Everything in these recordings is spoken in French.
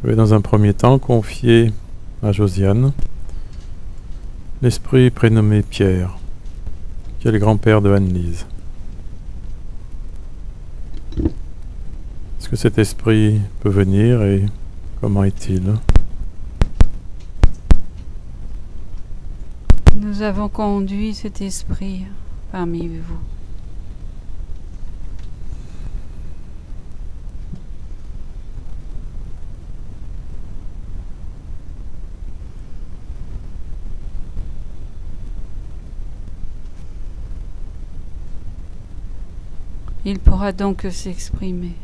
Je vais dans un premier temps confier à Josiane l'esprit prénommé Pierre, qui est le grand-père de Anne-Lise. Est-ce que cet esprit peut venir et comment est-il? Nous avons conduit cet esprit parmi vous. Il pourra donc s'exprimer.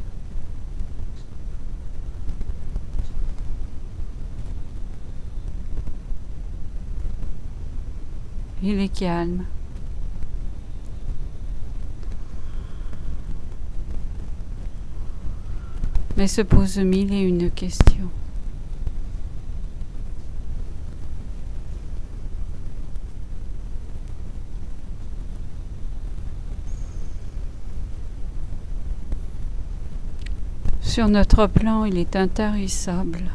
Il est calme. Mais se pose mille et une questions. Sur notre plan, il est intarissable.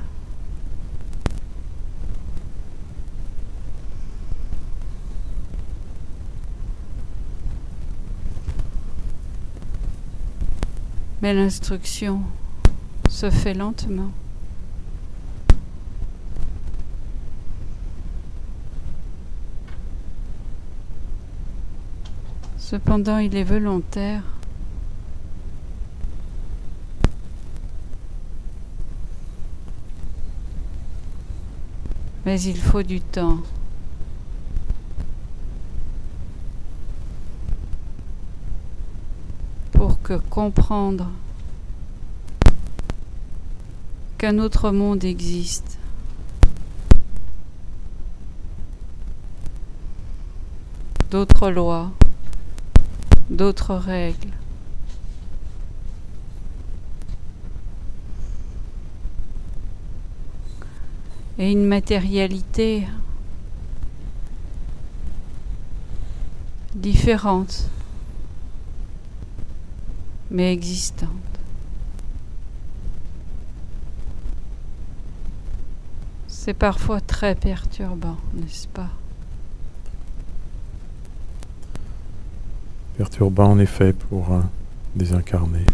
Mais l'instruction se fait lentement. Cependant, il est volontaire. Mais il faut du temps. Pour que comprendre qu'un autre monde existe. D'autres lois, d'autres règles. Et une matérialité différente, mais existante. C'est parfois très perturbant, n'est-ce pas? Perturbant en effet pour un désincarné.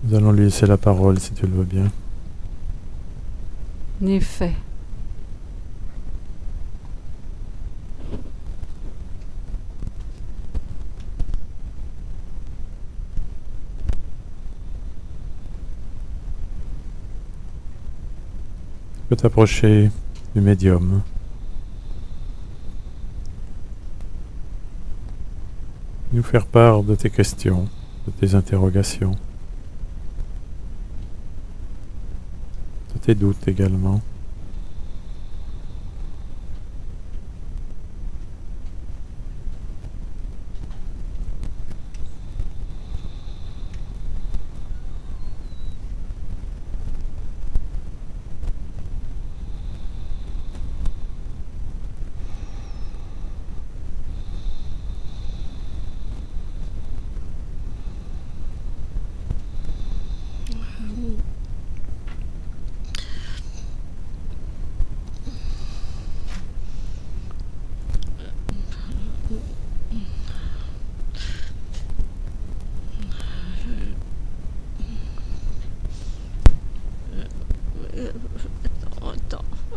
Nous allons lui laisser la parole si tu le veux bien. En effet. Tu peux t'approcher du médium. Nous faire part de tes questions, de tes interrogations, de tes doutes également.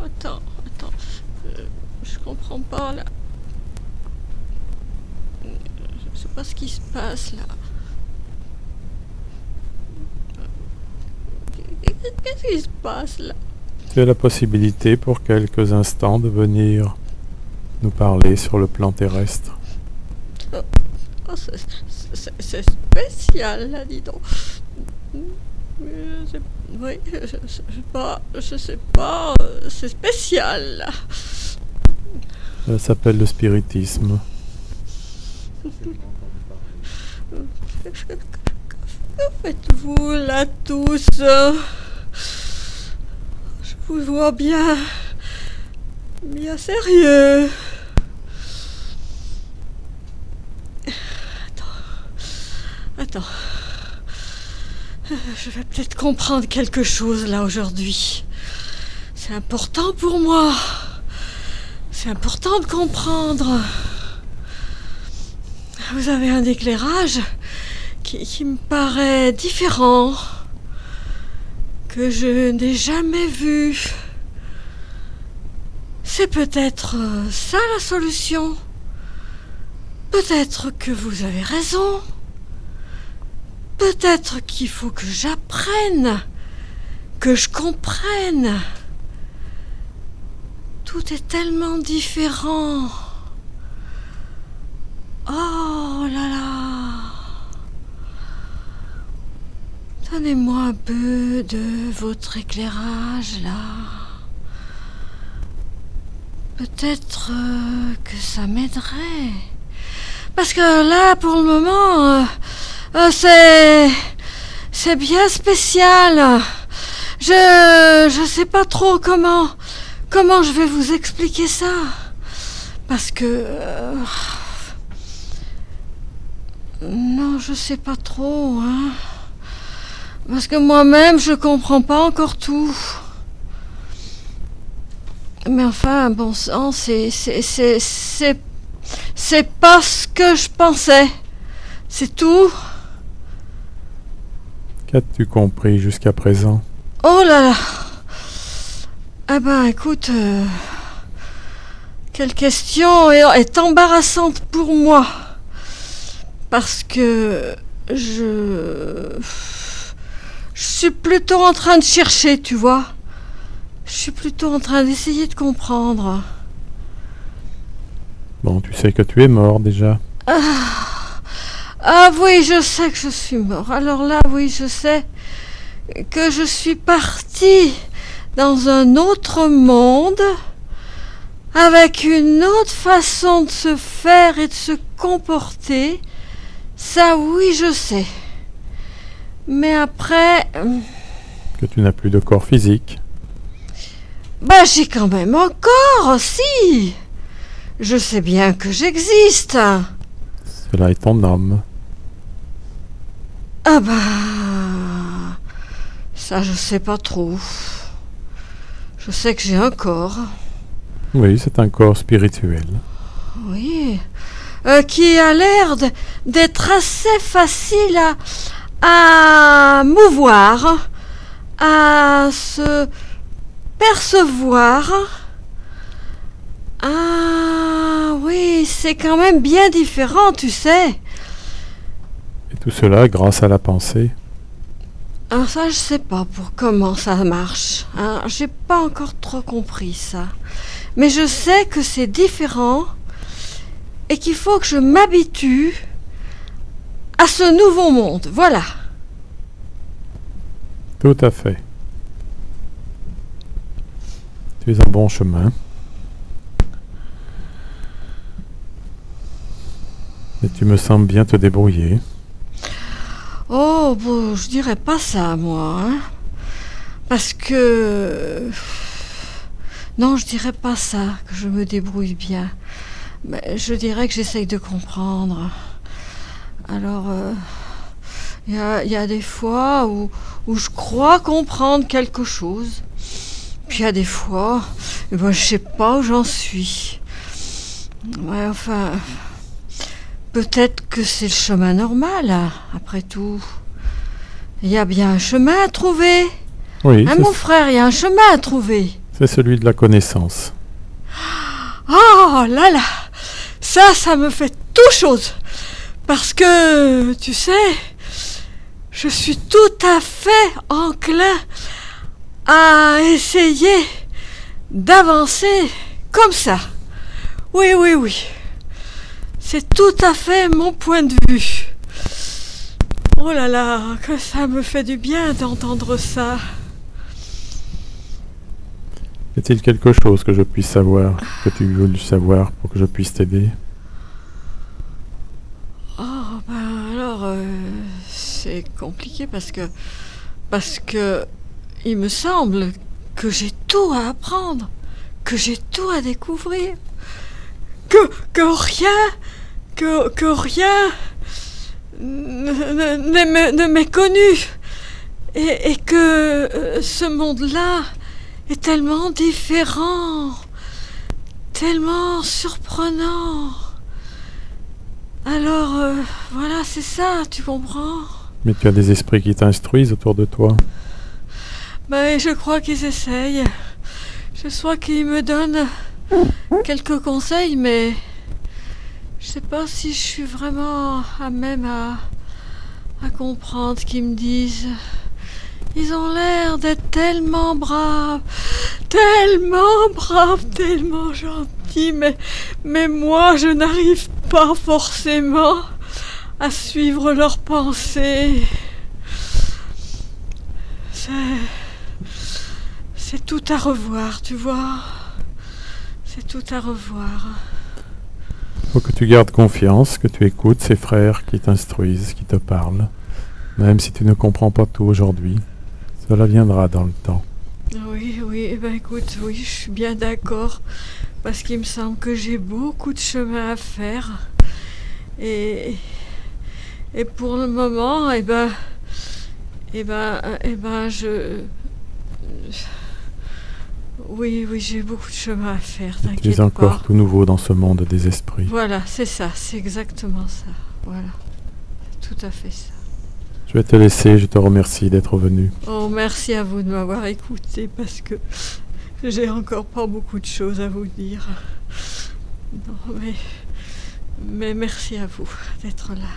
Attends. Je comprends pas là. Je sais pas ce qui se passe là. Qu'est-ce qui se passe là? Tu as la possibilité pour quelques instants de venir nous parler sur le plan terrestre. Oh, c'est spécial là, dis donc. Oui, je sais pas, c'est spécial là. Ça s'appelle le spiritisme. Que faites-vous là tous? Je vous vois bien bien sérieux. Attends. Je vais peut-être comprendre quelque chose là aujourd'hui. C'est important pour moi. C'est important de comprendre. Vous avez un éclairage qui me paraît différent, que je n'ai jamais vu. C'est peut-être ça la solution. Peut-être que vous avez raison. Peut-être qu'il faut que j'apprenne, que je comprenne. Tout est tellement différent. Oh là là. Donnez-moi un peu de votre éclairage là. Peut-être que ça m'aiderait. Parce que là, pour le moment, c'est bien spécial. Je sais pas trop comment je vais vous expliquer ça. Parce que... non, je sais pas trop, hein. Parce que moi-même, je comprends pas encore tout. Mais enfin, bon sang, c'est pas ce que je pensais. C'est tout. Qu'as-tu compris jusqu'à présent? Oh là là. Ah ben, écoute, quelle question est embarrassante pour moi. Parce que je suis plutôt en train de chercher, tu vois. Je suis plutôt en train d'essayer de comprendre. Bon, tu sais que tu es mort déjà. Ah oui, je sais que je suis mort. Alors là, oui, je sais que je suis partie dans un autre monde, avec une autre façon de se faire et de se comporter. Ça, oui, je sais. Mais après... Que tu n'as plus de corps physique. Bah, j'ai quand même un corps, si. Je sais bien que j'existe. Cela est ton âme. Ah bah... ça, je sais pas trop. Je sais que j'ai un corps. Oui, c'est un corps spirituel. Oui. Qui a l'air d'être assez facile à mouvoir, à se percevoir. Ah oui, c'est quand même bien différent, tu sais. Et tout cela grâce à la pensée. Alors ça, je sais pas pour comment ça marche. Hein. J'ai pas encore trop compris ça. Mais je sais que c'est différent et qu'il faut que je m'habitue à ce nouveau monde. Voilà. Tout à fait. Tu es en bon chemin. Et tu me sembles bien te débrouiller. Oh, bon, je dirais pas ça, moi. Hein. Parce que... Non, je dirais pas ça, que je me débrouille bien. Mais je dirais que j'essaye de comprendre. Alors, y a des fois où je crois comprendre quelque chose. Puis il y a des fois, je sais pas où j'en suis. Ouais, enfin... Peut-être que c'est le chemin normal, hein, après tout. Il y a bien un chemin à trouver. Oui, hein, mon frère, il y a un chemin à trouver. C'est celui de la connaissance. Oh là là, ça me fait tout chose. Parce que, tu sais, je suis tout à fait enclin à essayer d'avancer comme ça. Oui, oui, oui. C'est tout à fait mon point de vue. Oh là là, que ça me fait du bien d'entendre ça. Est-il quelque chose que je puisse savoir, que tu veux savoir pour que je puisse t'aider? Oh, ben alors, c'est compliqué parce que il me semble que j'ai tout à apprendre, que j'ai tout à découvrir, que rien ne m'est connu, et que ce monde-là est tellement différent, tellement surprenant. Alors, voilà, c'est ça, tu comprends? Mais tu as des esprits qui t'instruisent autour de toi. Ben, je crois qu'ils essayent. Je crois qu'ils me donnent quelques conseils, mais je sais pas si je suis vraiment à même à comprendre ce qu'ils me disent. Ils ont l'air d'être tellement braves, tellement gentils, mais moi je n'arrive pas forcément à suivre leurs pensées. C'est tout à revoir, tu vois. C'est tout à revoir. Faut que tu gardes confiance, que tu écoutes ces frères qui t'instruisent, qui te parlent. Même si tu ne comprends pas tout aujourd'hui, cela viendra dans le temps. Oui, ben écoute, oui, je suis bien d'accord. Parce qu'il me semble que j'ai beaucoup de chemin à faire. Et pour le moment, Oui, j'ai beaucoup de chemin à faire, t'inquiète pas. Tu es encore tout nouveau dans ce monde des esprits. Voilà, c'est ça, c'est exactement ça. Voilà, c'est tout à fait ça. Je vais te laisser, je te remercie d'être venu. Oh, merci à vous de m'avoir écouté parce que j'ai encore pas beaucoup de choses à vous dire. Non, mais merci à vous d'être là.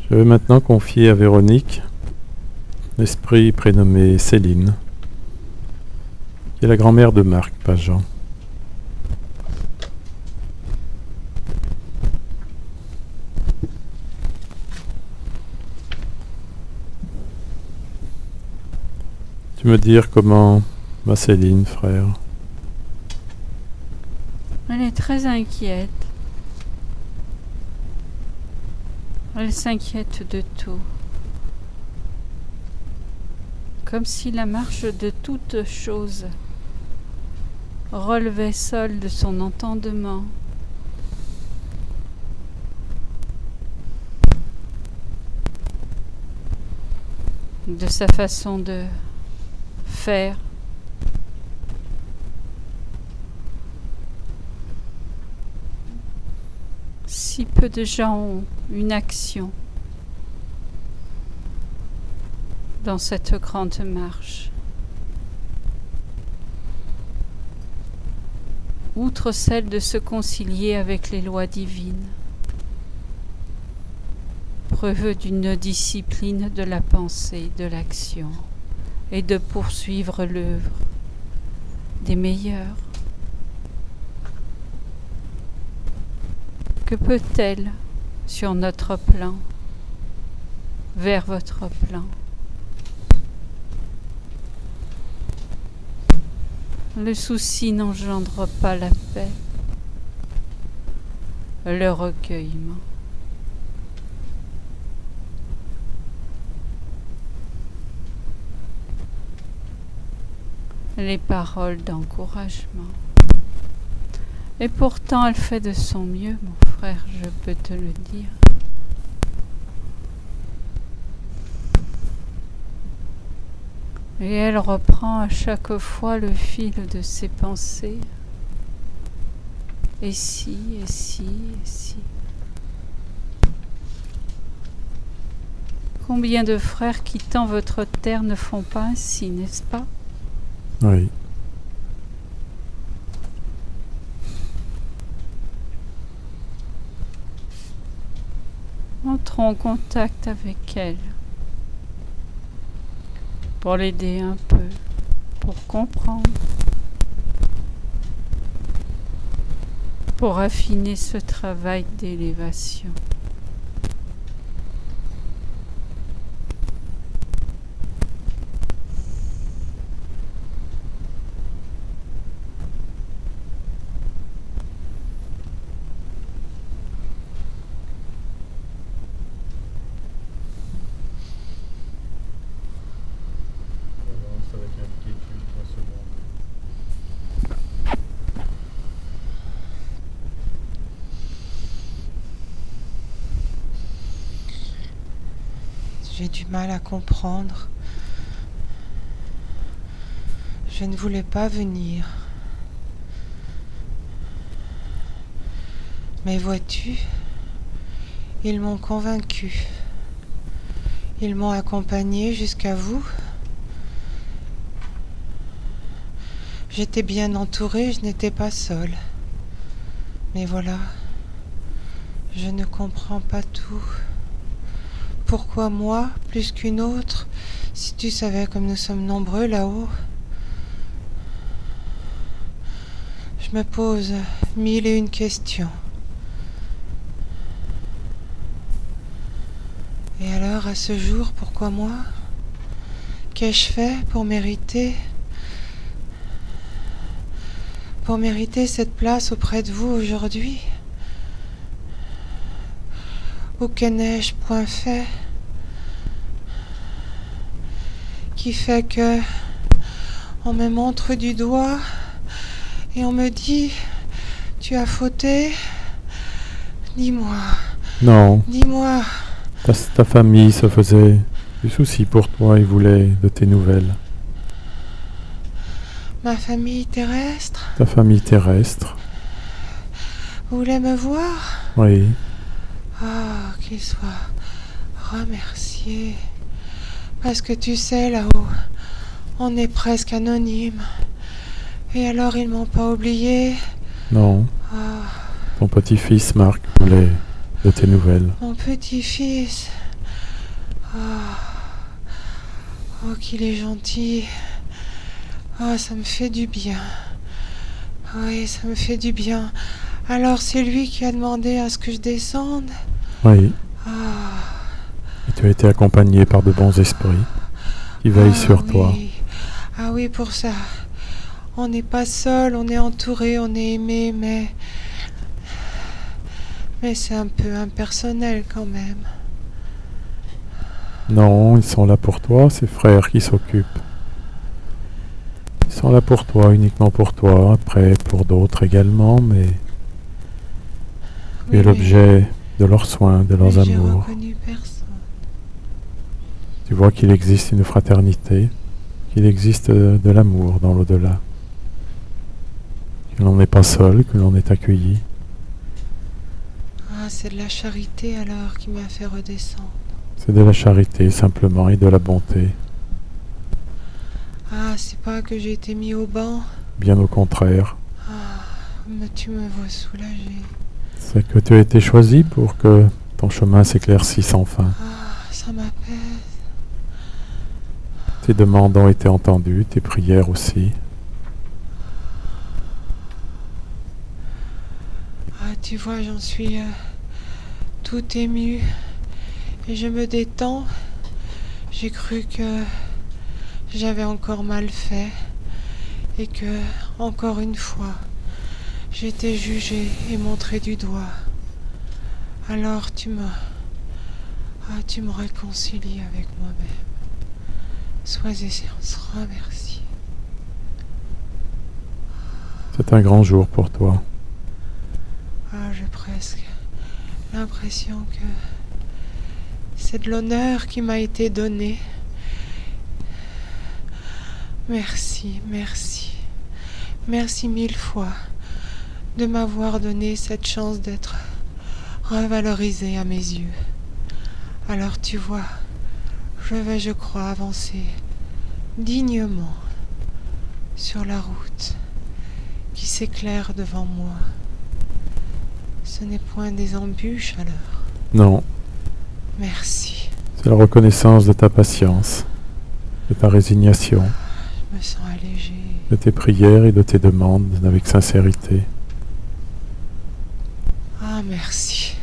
Je vais maintenant confier à Véronique l'esprit prénommé Céline, qui est la grand-mère de Marc Pajan. Tu me dire comment va Céline, frère? Elle est très inquiète. Elle s'inquiète de tout. Comme si la marche de toute chose relevait seule de son entendement. De sa façon de faire. Si peu de gens ont une action dans cette grande marche. Outre celle de se concilier avec les lois divines, preuve d'une discipline de la pensée, de l'action, et de poursuivre l'œuvre des meilleurs. Que peut-elle sur notre plan, vers votre plan? Le souci n'engendre pas la paix, le recueillement. Les paroles d'encouragement. Et pourtant, elle fait de son mieux, mon frère, je peux te le dire. Et elle reprend à chaque fois le fil de ses pensées. Et si, et si, et si. Combien de frères quittant votre terre ne font pas ainsi, n'est-ce pas? Oui. Entrons en contact avec elle pour l'aider un peu, pour comprendre, pour affiner ce travail d'élévation. J'ai du mal à comprendre. Je ne voulais pas venir. Mais vois-tu, ils m'ont convaincu. Ils m'ont accompagné jusqu'à vous. J'étais bien entourée, je n'étais pas seule. Mais voilà, je ne comprends pas tout. Pourquoi moi, plus qu'une autre, si tu savais comme nous sommes nombreux là-haut? Je me pose 1001 questions. Et alors, à ce jour, pourquoi moi? Qu'ai-je fait pour mériter cette place auprès de vous aujourd'hui? Ou que n'ai-je point fait qui fait que on me montre du doigt et on me dit tu as fauté? Dis-moi. Non. Dis-moi. Ta famille se faisait du souci pour toi et voulait de tes nouvelles. Ma famille terrestre Ta famille terrestre. voulait me voir? Oui. Ah, qu'il soit remercié. Parce que tu sais, là-haut, on est presque anonyme. Et alors, ils m'ont pas oublié. Non. Ah, Ton petit-fils Marc voulait de tes nouvelles. mon petit-fils. Ah, oh, qu'il est gentil. Ah, ça me fait du bien. Oui, ça me fait du bien. Alors, c'est lui qui a demandé à ce que je descende? Oui. Ah. Et tu as été accompagné par de bons esprits qui veillent sur toi. Ah oui, pour ça. On n'est pas seul, on est entouré, on est aimé, mais c'est un peu impersonnel quand même. Non, ils sont là pour toi, ces frères qui s'occupent. Ils sont là pour toi, uniquement pour toi, après pour d'autres également, mais tu es l'objet de leurs soins, de leurs amours. J'ai reconnu personne. Tu vois qu'il existe une fraternité, qu'il existe de l'amour dans l'au-delà. Que l'on n'est pas seul, que l'on est accueilli. Ah, c'est de la charité alors qui m'a fait redescendre. C'est de la charité simplement et de la bonté. Ah, c'est pas que j'ai été mis au banc. Bien au contraire. Ah, mais tu me vois soulagée. C'est que tu as été choisi pour que ton chemin s'éclaircisse enfin. Ah, ça m'apaise. Tes demandes ont été entendues, tes prières aussi. Ah, tu vois, j'en suis tout émue. Et je me détends. J'ai cru que j'avais encore mal fait. Et que, encore une fois, j'étais jugée et montrée du doigt. Alors tu me réconcilies avec moi-même. Sois et remercié. C'est un grand jour pour toi. Ah, j'ai presque l'impression que c'est de l'honneur qui m'a été donné. Merci, merci. Merci 1000 fois de m'avoir donné cette chance d'être revalorisée à mes yeux. Alors tu vois, je vais, je crois, avancer dignement sur la route qui s'éclaire devant moi. Ce n'est point des embûches alors. Non, Merci. c'est la reconnaissance de ta patience, de ta résignation, Je me sens allégée. de tes prières et de tes demandes avec sincérité. Ah, merci.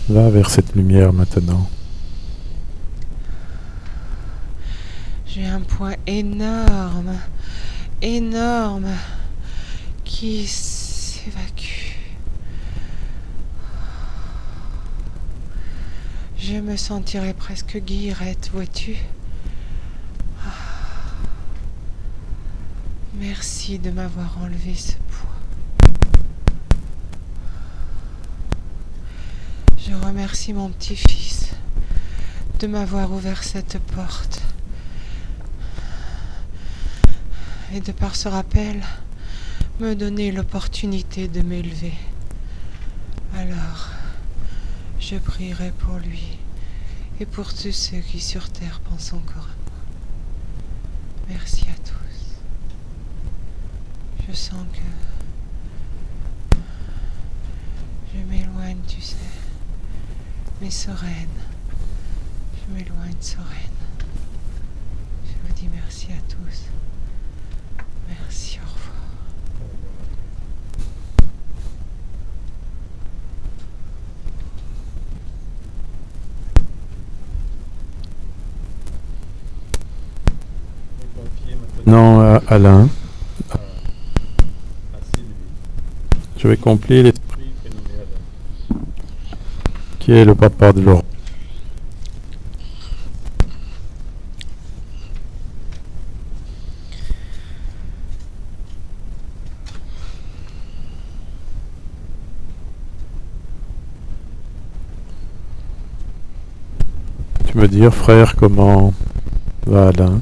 Va vers cette lumière maintenant. J'ai un poids énorme, énorme, qui s'évacue. Je me sentirais presque guillerette, vois-tu? Merci de m'avoir enlevé ce poids. Je remercie mon petit-fils de m'avoir ouvert cette porte et de par ce rappel me donner l'opportunité de m'élever. Alors, je prierai pour lui et pour tous ceux qui sur terre pensent encore à moi. Merci à tous. Je sens que je m'éloigne, tu sais, mais sereine. Je m'éloigne sereine. Je vous dis merci à tous. Merci, au revoir. Non, Alain. Je vais confier l'esprit qui est le papa de Laurent. Tu me dire, frère, comment va Alain?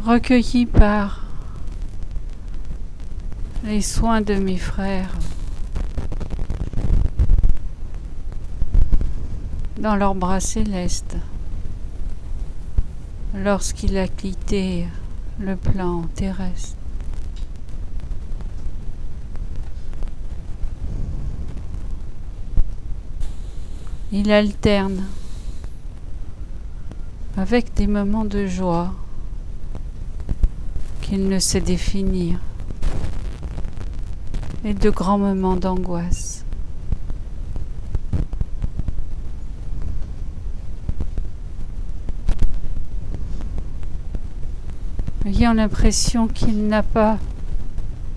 Recueilli par les soins de mes frères dans leurs bras célestes lorsqu'il a quitté le plan terrestre. Il alterne avec des moments de joie qu'il ne sait définir et de grands moments d'angoisse. Ayant l'impression qu'il n'a pas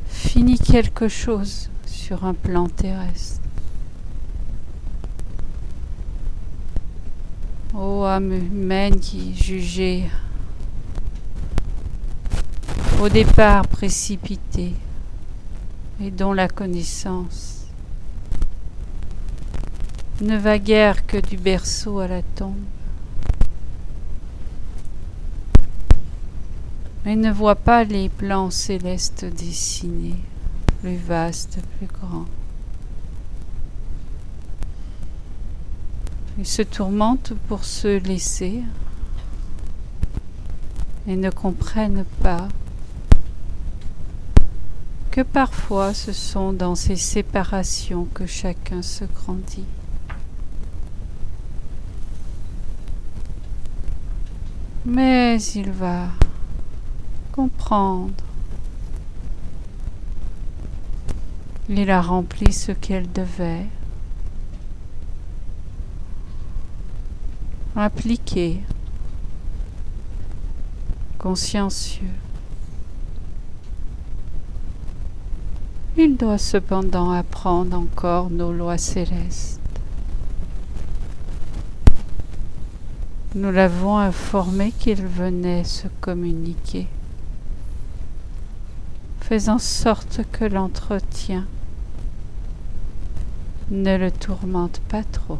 fini quelque chose sur un plan terrestre. Ô âme humaine qui jugeait au départ précipité et dont la connaissance ne va guère que du berceau à la tombe, et ne voit pas les plans célestes dessinés, plus vastes, plus grands. Il se tourmente pour se laisser et ne comprennent pas que parfois ce sont dans ces séparations que chacun se grandit. Mais il va comprendre. Il a rempli ce qu'elle devait. Appliqué. Consciencieux. Il doit cependant apprendre encore nos lois célestes. Nous l'avons informé qu'il venait se communiquer. Fais en sorte que l'entretien ne le tourmente pas trop.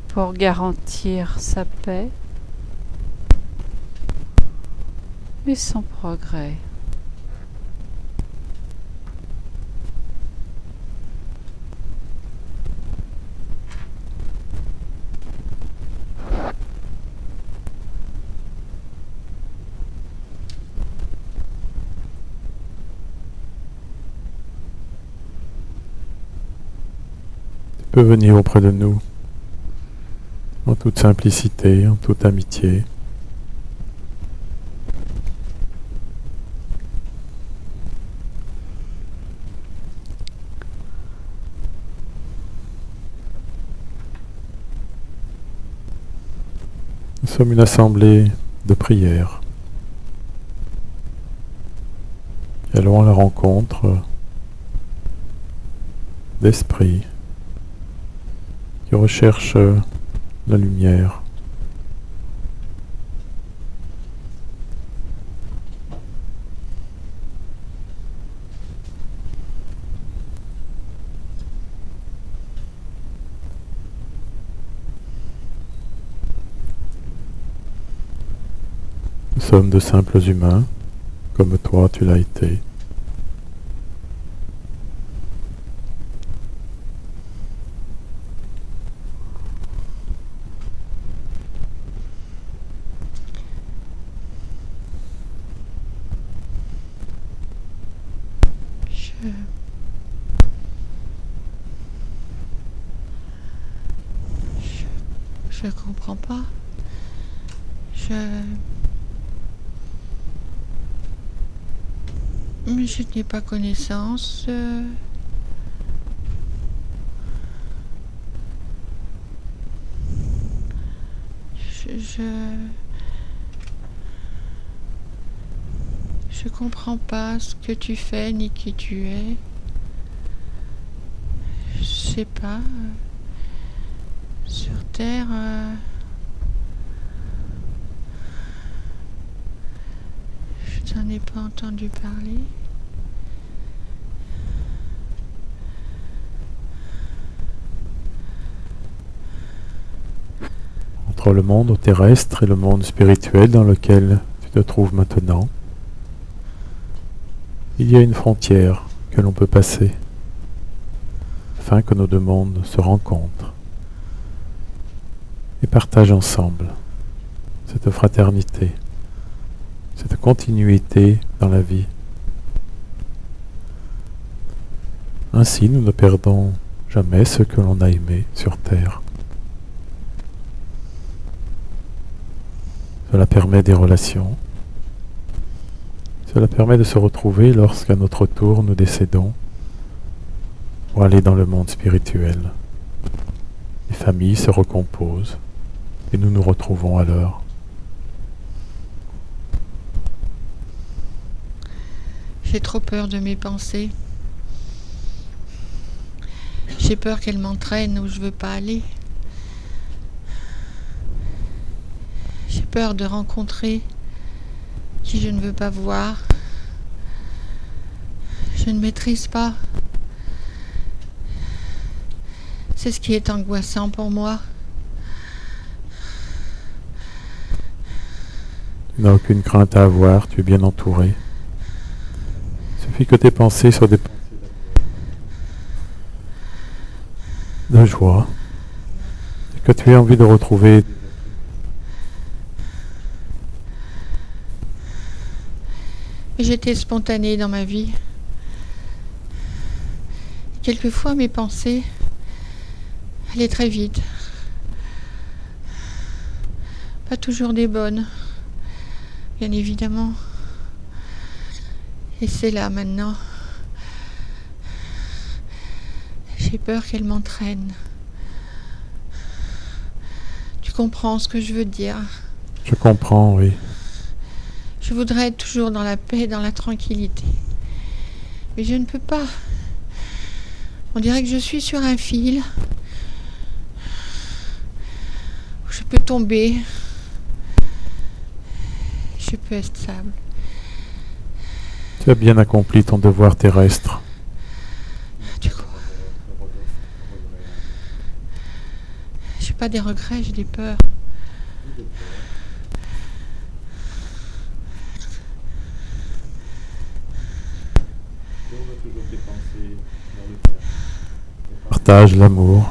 Pour garantir sa paix et son progrès. Tu peux venir auprès de nous en toute simplicité, en toute amitié. Nous sommes une assemblée de prière. Allons à la rencontre d'esprits qui recherche la lumière. Nous sommes de simples humains, comme toi tu l'as été. Je comprends pas. Mais je n'ai pas connaissance. Je comprends pas ce que tu fais ni qui tu es. Je sais pas. Sur Terre, je t'en ai pas entendu parler. Entre le monde terrestre et le monde spirituel dans lequel tu te trouves maintenant, il y a une frontière que l'on peut passer afin que nos deux mondes se rencontrent et partagent ensemble cette fraternité, cette continuité dans la vie. Ainsi, nous ne perdons jamais ce que l'on a aimé sur Terre. Cela permet des relations. Cela permet de se retrouver lorsqu'à notre tour nous décédons pour aller dans le monde spirituel. Les familles se recomposent et nous nous retrouvons alors. J'ai trop peur de mes pensées. J'ai peur qu'elles m'entraînent où je veux pas aller. J'ai peur de rencontrer qui je ne veux pas voir. Je ne maîtrise pas. C'est ce qui est angoissant pour moi. Tu n'as aucune crainte à avoir, tu es bien entouré. Il suffit que tes pensées soient des pensées de joie et que tu aies envie de retrouver J'étais spontanée dans ma vie. Quelquefois, mes pensées allaient très vite. Pas toujours des bonnes, bien évidemment. Et c'est là maintenant. J'ai peur qu'elles m'entraînent. Tu comprends ce que je veux dire? Je comprends, oui. Je voudrais être toujours dans la paix, dans la tranquillité. Mais je ne peux pas. On dirait que je suis sur un fil. Où je peux tomber. Je peux être stable. Tu as bien accompli ton devoir terrestre. Tu crois? J'ai pas des regrets, j'ai des peurs. Partage l'amour.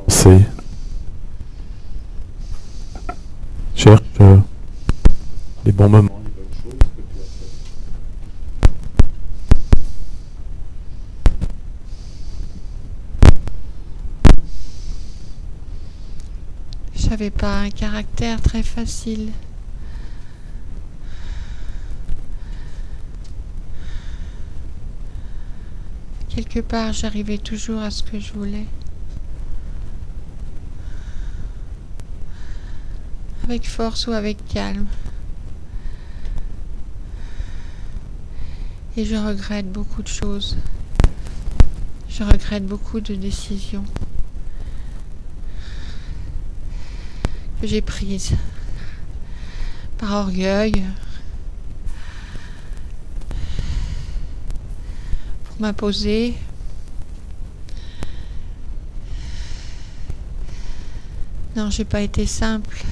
Pensée. Cherche les bons moments. J'avais pas un caractère très facile. Quelque part, j'arrivais toujours à ce que je voulais. avec force ou avec calme. Et je regrette beaucoup de choses. Je regrette beaucoup de décisions que j'ai prises par orgueil, pour m'imposer. Non, j'ai pas été simple.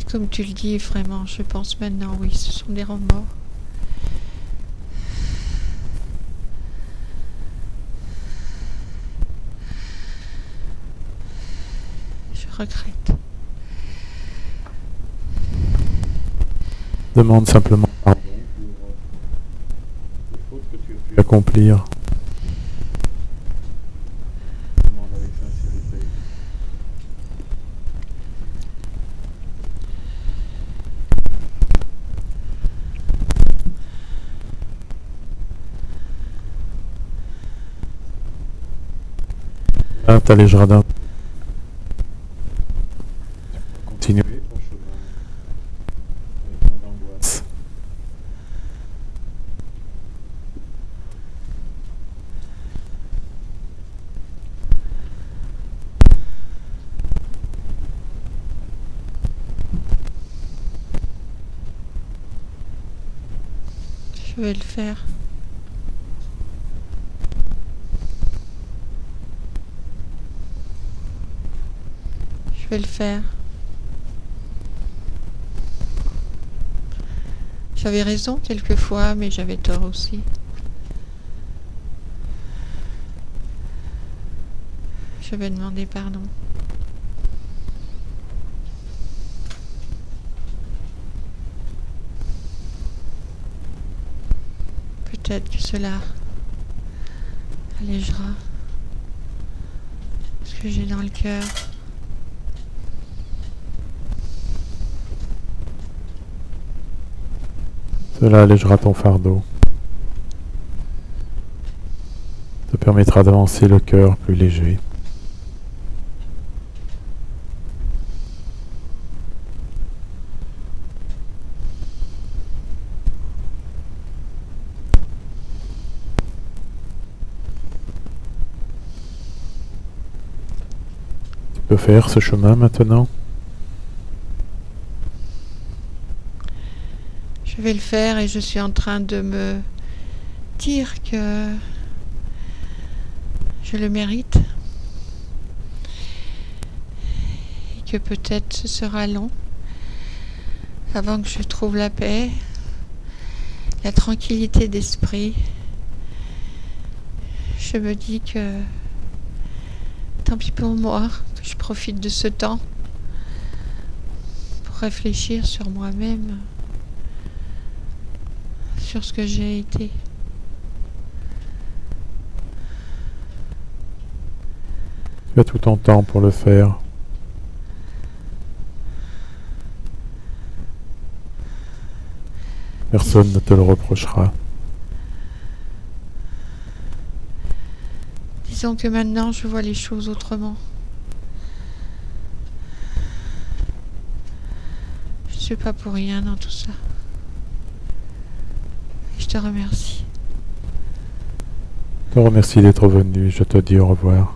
Et comme tu le dis, vraiment, je pense maintenant, oui, ce sont des remords. Je regrette. Demande simplement pardon pour les fautes que tu as pu accomplir. Demande avec sincérité. Là, t'allégeras d'un. Continuer ton chemin avec moins d'angoisse. Je vais le faire. Je vais le faire. J'avais raison quelquefois, mais j'avais tort aussi. Je vais demander pardon. Peut-être que cela allégera ce que j'ai dans le cœur. Cela allégera ton fardeau. Te permettra d'avancer le cœur plus léger. Tu peux faire ce chemin maintenant. Je vais le faire et je suis en train de me dire que je le mérite et que peut-être ce sera long avant que je trouve la paix, la tranquillité d'esprit. Je me dis que tant pis pour moi, que je profite de ce temps pour réfléchir sur moi-même, sur ce que j'ai été. Tu as tout ton temps pour le faire. Personne ne te le reprochera. Disons que maintenant je vois les choses autrement. Je ne suis pas pour rien dans tout ça. Je te remercie. Je te remercie d'être venu. Je te dis au revoir.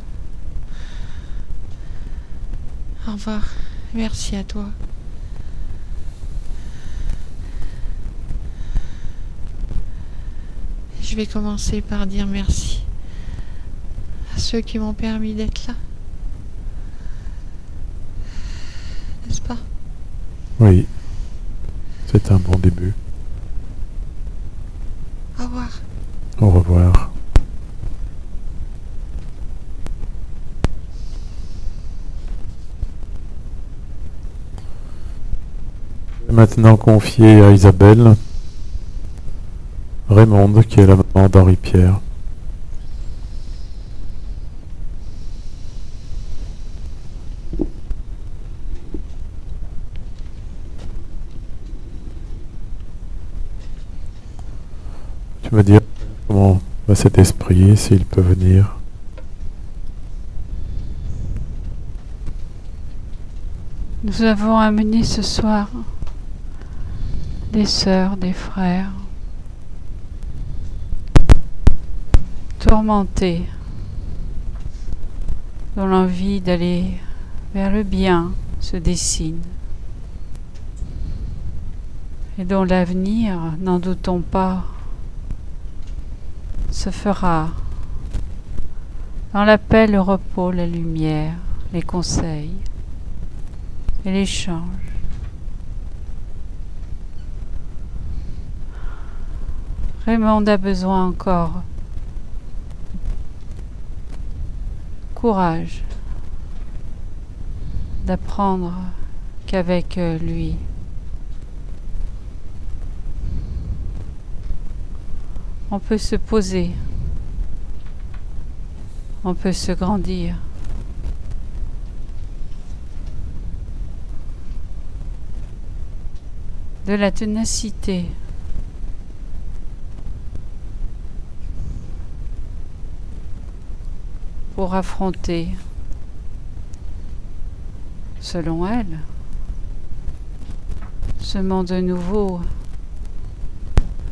Au revoir. Merci à toi. Je vais commencer par dire merci à ceux qui m'ont permis d'être là. N'est-ce pas? Oui, c'est un bon début. Au revoir. Au revoir. Je vais maintenant confier à Isabelle Raymonde, qui est la maman d'Henri-Pierre. Tu me dis comment va cet esprit, s'il peut venir. Nous avons amené ce soir des sœurs, des frères, tourmentés, dont l'envie d'aller vers le bien se dessine, et dont l'avenir, n'en doutons pas, se fera dans la paix, le repos, la lumière, les conseils et l'échange. Raymond a besoin encore courage d'apprendre qu'avec lui, on peut se poser, on peut se grandir. De la ténacité, pour affronter, selon elle, ce monde nouveau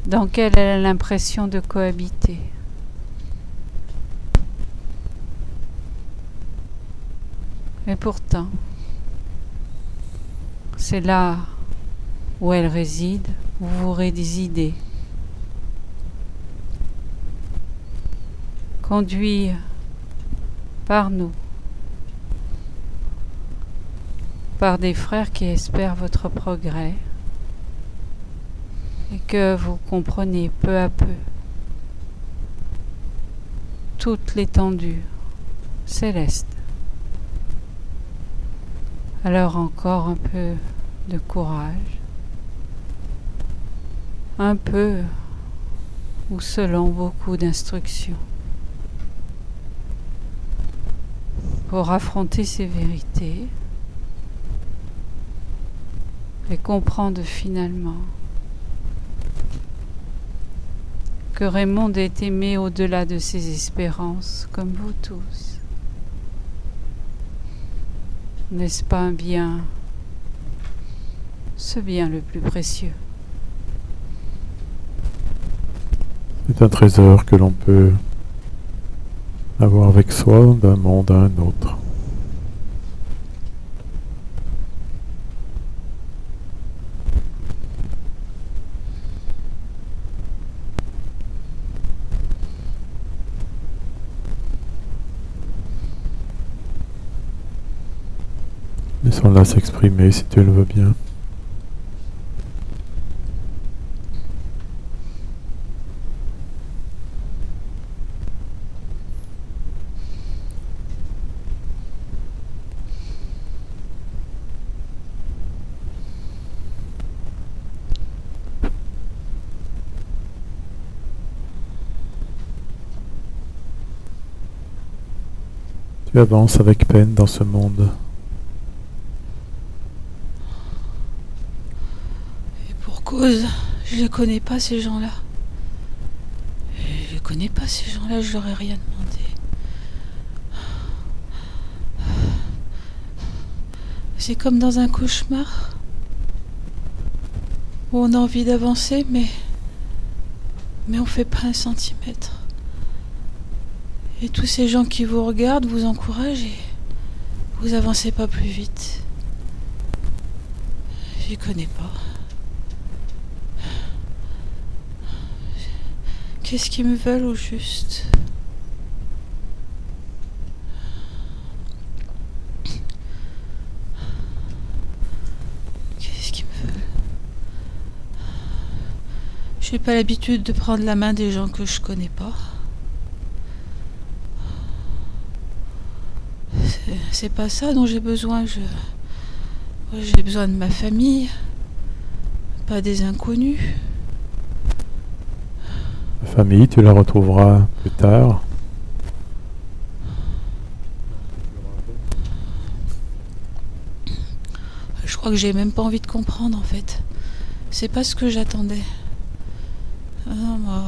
dans lequel elle a l'impression de cohabiter. Et pourtant, c'est là où elle réside, où vous résidez. Conduit par nous, par des frères qui espèrent votre progrès et que vous comprenez peu à peu toute l'étendue céleste. Alors encore un peu de courage, un peu ou selon beaucoup d'instructions pour affronter ces vérités et comprendre finalement que Raymond est aimé au-delà de ses espérances, comme vous tous. N'est-ce pas un bien, ce bien le plus précieux? C'est un trésor que l'on peut avoir avec soi d'un monde à un autre. Laissons-la s'exprimer si tu le veux bien. Tu avances avec peine dans ce monde. Et pour cause, je ne connais pas ces gens-là. Je ne connais pas ces gens-là, je leur ai rien demandé. C'est comme dans un cauchemar où on a envie d'avancer, mais on fait pas un centimètre. Et tous ces gens qui vous regardent vous encouragent et vous avancez pas plus vite. J'y connais pas. Qu'est-ce qu'ils me veulent au juste? Qu'est-ce qu'ils me veulent? J'ai pas l'habitude de prendre la main des gens que je connais pas. C'est pas ça dont j'ai besoin. J'ai besoin de ma famille, pas des inconnus. La famille, tu la retrouveras plus tard. Je crois que j'ai même pas envie de comprendre en fait. C'est pas ce que j'attendais. Ah, moi,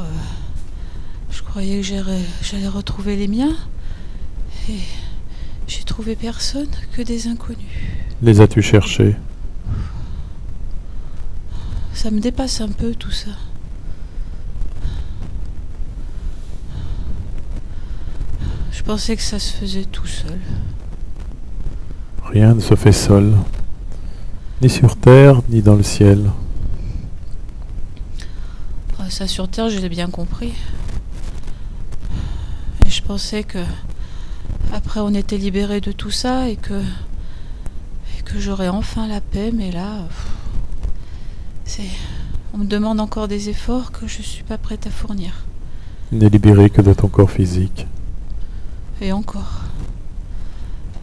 je croyais que j'allais retrouver les miens. Et j'ai trouvé personne que des inconnus. Les as-tu cherchés? Ça me dépasse un peu tout ça. Je pensais que ça se faisait tout seul. Rien ne se fait seul, ni sur terre, ni dans le ciel. Ça sur Terre, je l'ai bien compris. Et je pensais que après on était libéré de tout ça et que j'aurais enfin la paix, mais là, on me demande encore des efforts que je suis pas prête à fournir. Tu n'es libéré que de ton corps physique. Et encore,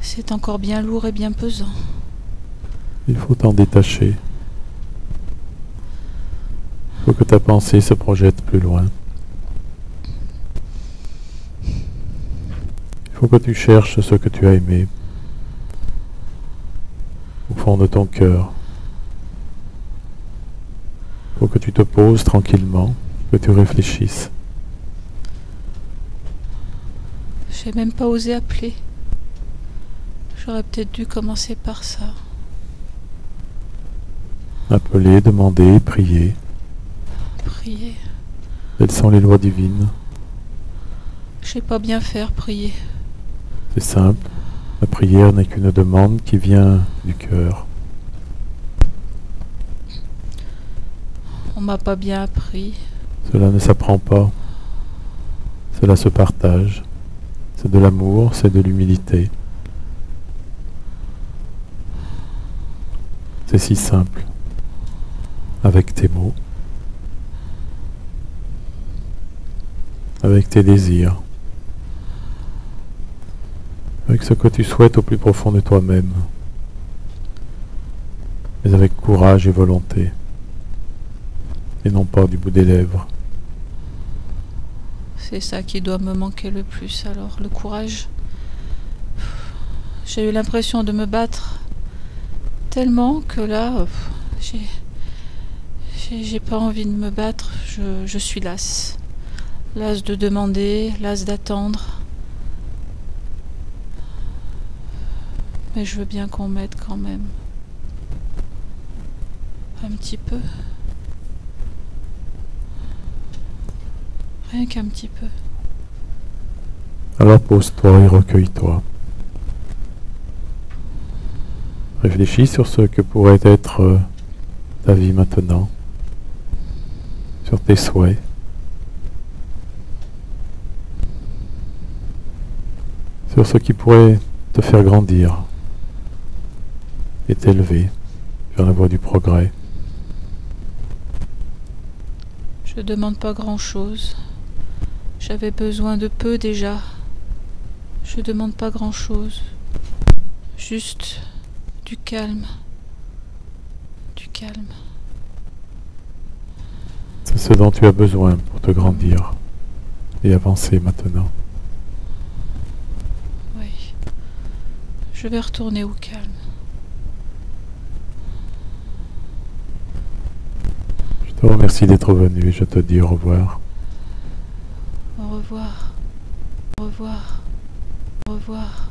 c'est encore bien lourd et bien pesant. Il faut t'en détacher. Il faut que ta pensée se projette plus loin. Il faut que tu cherches ce que tu as aimé au fond de ton cœur. Il faut que tu te poses tranquillement, que tu réfléchisses. J'ai même pas osé appeler. J'aurais peut-être dû commencer par ça. Appeler, demander, prier. Prier. Telles sont les lois divines. Je sais pas bien faire, prier. C'est simple. La prière n'est qu'une demande qui vient du cœur. On m'a pas bien appris. Cela ne s'apprend pas. Cela se partage. C'est de l'amour, c'est de l'humilité. C'est si simple. Avec tes mots. Avec tes désirs. Avec ce que tu souhaites au plus profond de toi-même. Mais avec courage et volonté. Et non pas du bout des lèvres. C'est ça qui doit me manquer le plus, alors, le courage. J'ai eu l'impression de me battre tellement que là, j'ai pas envie de me battre, je suis lasse. Lasse de demander, lasse d'attendre. Mais je veux bien qu'on m'aide quand même. Un petit peu. Rien qu'un petit peu. Alors pose-toi et recueille-toi. Réfléchis sur ce que pourrait être ta vie maintenant, sur tes souhaits. Sur ce qui pourrait te faire grandir et t'élever vers la voie du progrès. Je demande pas grand-chose. J'avais besoin de peu déjà. Je demande pas grand-chose. Juste du calme. Du calme. C'est ce dont tu as besoin pour te grandir et avancer maintenant. Oui. Je vais retourner au calme. Je te remercie d'être venu et je te dis au revoir. Au revoir. Au revoir. Au revoir.